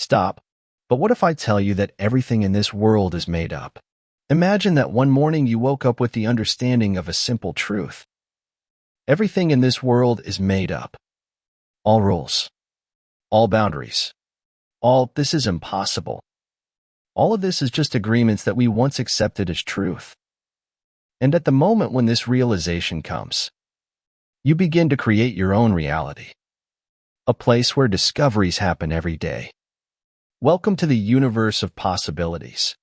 Stop. But what if I tell you that everything in this world is made up? Imagine that one morning you woke up with the understanding of a simple truth. Everything in this world is made up. All rules. All boundaries. This is impossible. All of this is just agreements that we once accepted as truth. And at the moment when this realization comes, you begin to create your own reality. A place where discoveries happen every day. Welcome to the universe of possibilities.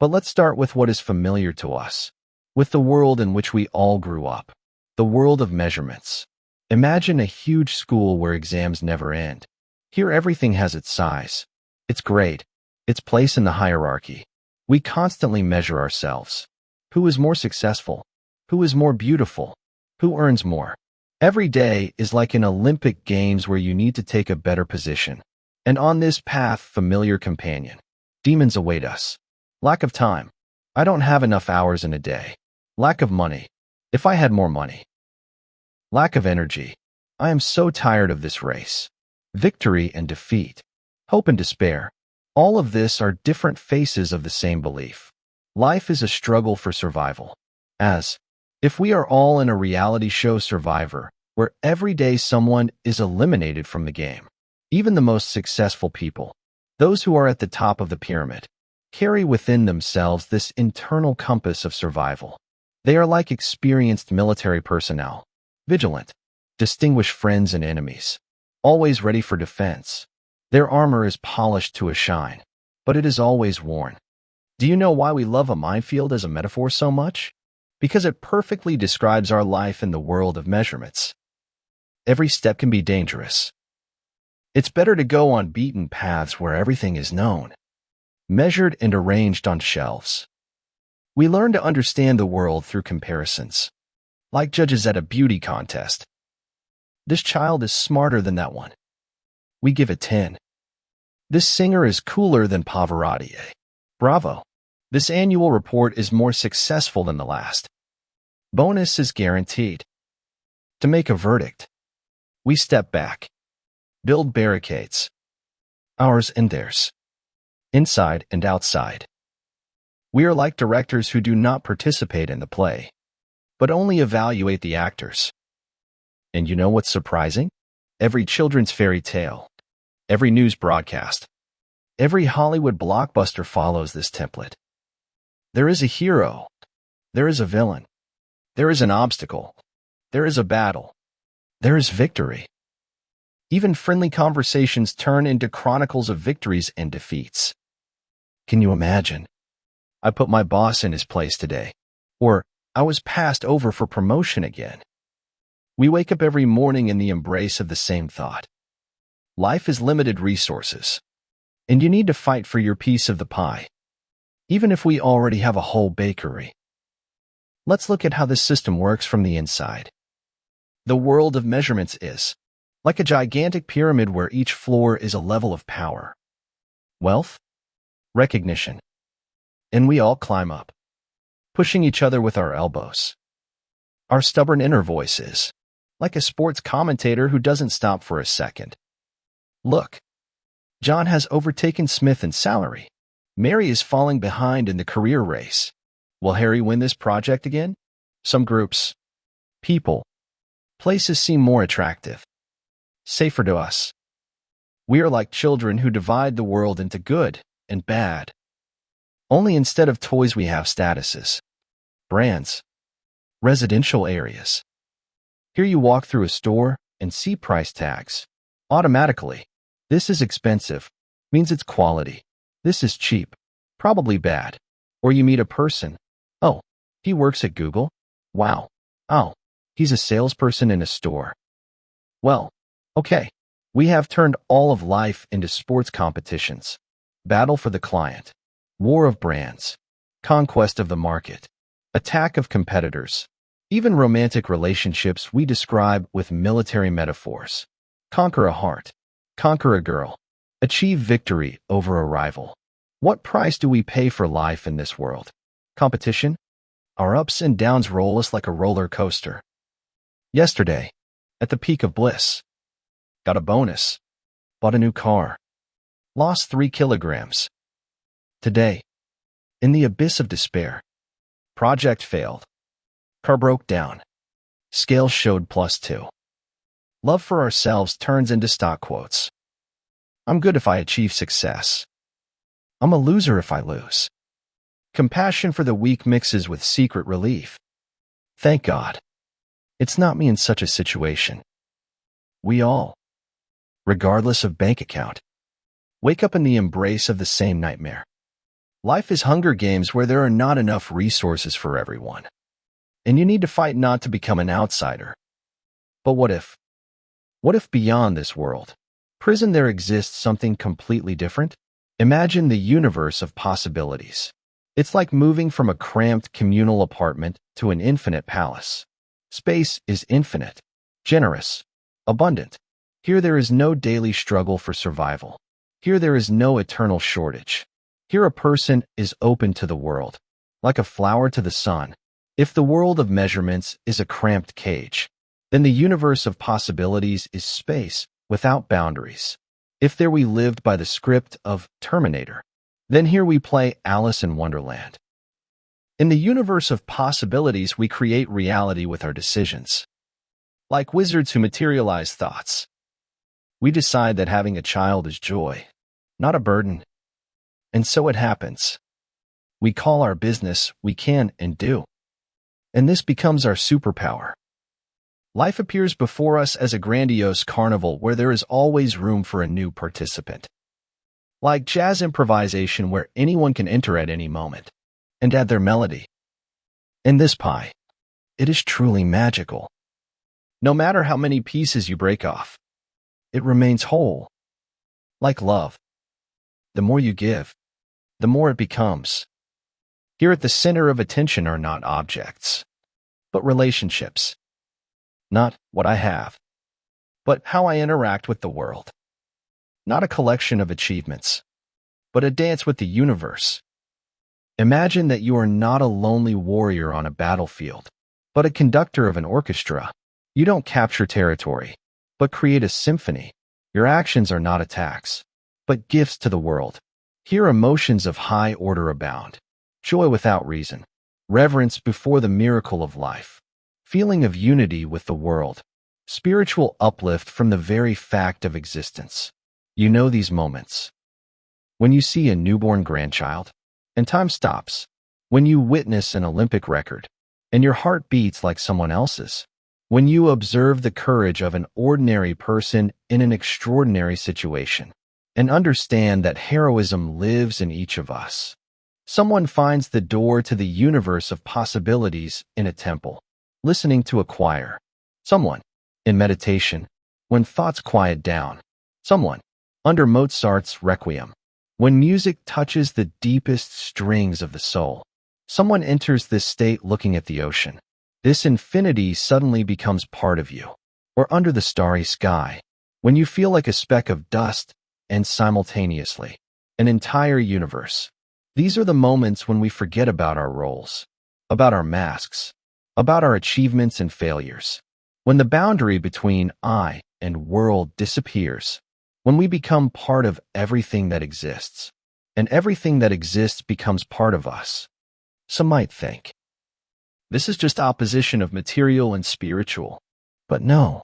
But let's start with what is familiar to us, with the world in which we all grew up, the world of measurements. Imagine a huge school where exams never end. Here everything has its size, its grade, its place in the hierarchy. We constantly measure ourselves. Who is more successful? Who is more beautiful? Who earns more? Every day is like an Olympic Games where you need to take a better position. And on this path, familiar companion. Demons await us. Lack of time. I don't have enough hours in a day. Lack of money. If I had more money. Lack of energy. I am so tired of this race. Victory and defeat. Hope and despair. All of this are different faces of the same belief. Life is a struggle for survival. As if we are all in a reality show Survivor, where every day someone is eliminated from the game. Even the most successful people, those who are at the top of the pyramid, carry within themselves this internal compass of survival. They are like experienced military personnel, vigilant, distinguish friends and enemies, always ready for defense. Their armor is polished to a shine, but it is always worn. Do you know why we love a minefield as a metaphor so much? Because it perfectly describes our life in the world of measurements. Every step can be dangerous. It's better to go on beaten paths where everything is known, measured and arranged on shelves. We learn to understand the world through comparisons, like judges at a beauty contest. This child is smarter than that one. We give it 10. This singer is cooler than Pavarotti. Bravo. This annual report is more successful than the last. Bonus is guaranteed. To make a verdict, we step back. Build barricades. Ours and theirs. Inside and outside. We are like directors who do not participate in the play, but only evaluate the actors. And you know what's surprising? Every children's fairy tale, every news broadcast, every Hollywood blockbuster follows this template. There is a hero. There is a villain. There is an obstacle. There is a battle. There is victory. Even friendly conversations turn into chronicles of victories and defeats. Can you imagine? I put my boss in his place today. Or, I was passed over for promotion again. We wake up every morning in the embrace of the same thought. Life is limited resources, and you need to fight for your piece of the pie, even if we already have a whole bakery. Let's look at how this system works from the inside. The world of measurements is like a gigantic pyramid where each floor is a level of power, wealth, recognition, and we all climb up, pushing each other with our elbows. Our stubborn inner voice is like a sports commentator who doesn't stop for a second. Look, John has overtaken Smith in salary. Mary is falling behind in the career race. Will Harry win this project again? Some groups, people, places seem more attractive, safer to us. We are like children who divide the world into good and bad. Only instead of toys we have statuses, brands, residential areas. Here you walk through a store and see price tags. Automatically, this is expensive, means it's quality. This is cheap, probably bad. Or you meet a person. Oh, he works at Google? Wow. Oh, he's a salesperson in a store. Well, okay. We have turned all of life into sports competitions. Battle for the client. War of brands. Conquest of the market. Attack of competitors. Even romantic relationships we describe with military metaphors. Conquer a heart. Conquer a girl. Achieve victory over a rival. What price do we pay for life in this world? Competition? Our ups and downs roll us like a roller coaster. Yesterday, at the peak of bliss, got a bonus, bought a new car, Lost 3 kilograms. Today, in the abyss of despair. Project failed. Car broke down. Scale showed +2. Love for ourselves turns into stock quotes. I'm good if I achieve success. I'm a loser if I lose. Compassion for the weak mixes with secret relief. Thank God. It's not me in such a situation. We all, regardless of bank account, wake up in the embrace of the same nightmare. Life is Hunger Games where there are not enough resources for everyone. And you need to fight not to become an outsider. But what if? What if beyond this world, prison, there exists something completely different? Imagine the universe of possibilities. It's like moving from a cramped communal apartment to an infinite palace. Space is infinite, generous, abundant. Here there is no daily struggle for survival. Here there is no eternal shortage. Here a person is open to the world, like a flower to the sun. If the world of measurements is a cramped cage, then the universe of possibilities is space without boundaries. If there we lived by the script of Terminator, then here we play Alice in Wonderland. In the universe of possibilities, we create reality with our decisions. Like wizards who materialize thoughts, we decide that having a child is joy, not a burden. And so it happens. We call our business, we can and do. And this becomes our superpower. Life appears before us as a grandiose carnival where there is always room for a new participant. Like jazz improvisation where anyone can enter at any moment and add their melody. In this pie, it is truly magical. No matter how many pieces you break off, it remains whole. Like love. The more you give, the more it becomes. Here at the center of attention are not objects, but relationships. Not what I have, but how I interact with the world. Not a collection of achievements, but a dance with the universe. Imagine that you are not a lonely warrior on a battlefield, but a conductor of an orchestra. You don't capture territory, but create a symphony. Your actions are not attacks, but gifts to the world. Here emotions of high order abound. Joy without reason, reverence before the miracle of life, feeling of unity with the world, spiritual uplift from the very fact of existence. You know these moments. When you see a newborn grandchild, and time stops. When you witness an Olympic record, and your heart beats like someone else's. When you observe the courage of an ordinary person in an extraordinary situation, and understand that heroism lives in each of us. Someone finds the door to the universe of possibilities in a temple, listening to a choir. Someone, in meditation, when thoughts quiet down. Someone, under Mozart's Requiem, when music touches the deepest strings of the soul. Someone enters this state looking at the ocean. This infinity suddenly becomes part of you. Or under the starry sky, when you feel like a speck of dust and simultaneously an entire universe. These are the moments when we forget about our roles, about our masks, about our achievements and failures. When the boundary between I and world disappears, when we become part of everything that exists, and everything that exists becomes part of us. Some might think, this is just opposition of material and spiritual. But no,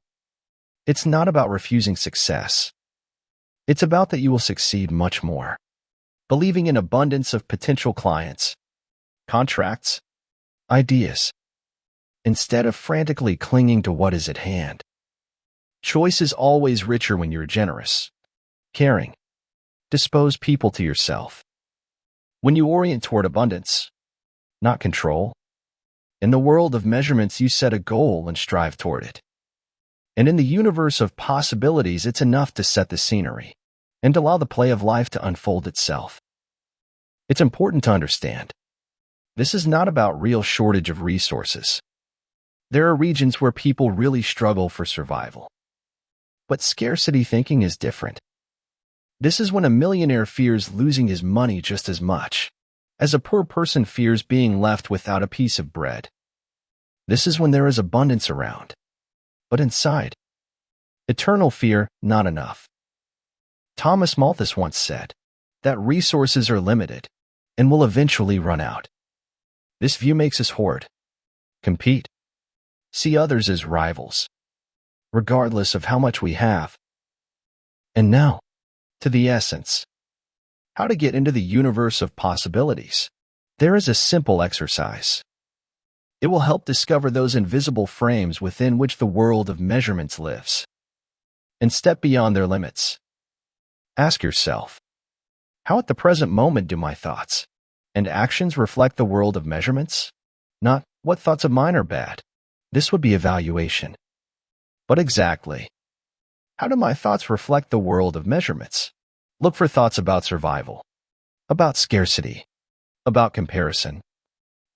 it's not about refusing success. It's about that you will succeed much more. Believing in abundance of potential clients, contracts, ideas, instead of frantically clinging to what is at hand. Choice is always richer when you're generous, caring, dispose people to yourself. When you orient toward abundance, not control. In the world of measurements, you set a goal and strive toward it. And in the universe of possibilities, it's enough to set the scenery and allow the play of life to unfold itself. It's important to understand, this is not about real shortage of resources. There are regions where people really struggle for survival. But scarcity thinking is different. This is when a millionaire fears losing his money just as much as a poor person fears being left without a piece of bread. This is when there is abundance around, but inside, eternal fear, not enough. Thomas Malthus once said that resources are limited and will eventually run out. This view makes us hoard, compete, see others as rivals, regardless of how much we have. And now, to the essence. How to get into the universe of possibilities. There is a simple exercise. It will help discover those invisible frames within which the world of measurements lives, and step beyond their limits. Ask yourself, how at the present moment do my thoughts and actions reflect the world of measurements? Not, what thoughts of mine are bad. This would be evaluation. But exactly, how do my thoughts reflect the world of measurements? Look for thoughts about survival, about scarcity, about comparison,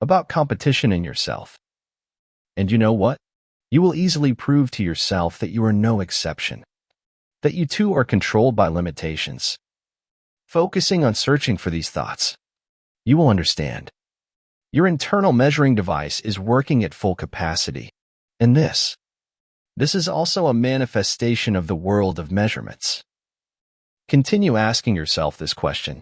about competition in yourself. And you know what? You will easily prove to yourself that you are no exception, that you too are controlled by limitations. Focusing on searching for these thoughts, you will understand. Your internal measuring device is working at full capacity. And this is also a manifestation of the world of measurements. Continue asking yourself this question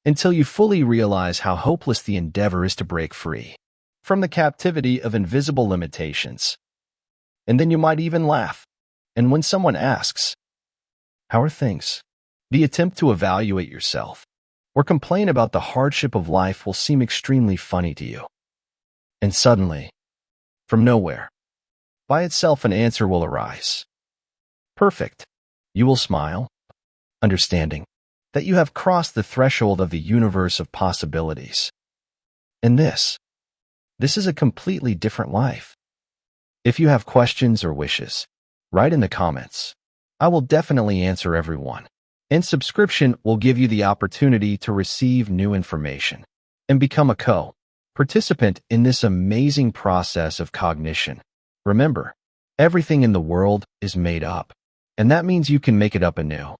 until you fully realize how hopeless the endeavor is to break free from the captivity of invisible limitations. And then you might even laugh. And when someone asks, "How are things?" the attempt to evaluate yourself or complain about the hardship of life will seem extremely funny to you. And suddenly, from nowhere, by itself an answer will arise. Perfect. You will smile, understanding that you have crossed the threshold of the universe of possibilities. And this is a completely different life. If you have questions or wishes, write in the comments. I will definitely answer everyone. And subscription will give you the opportunity to receive new information and become a participant in this amazing process of cognition. Remember, everything in the world is made up, and that means you can make it up anew.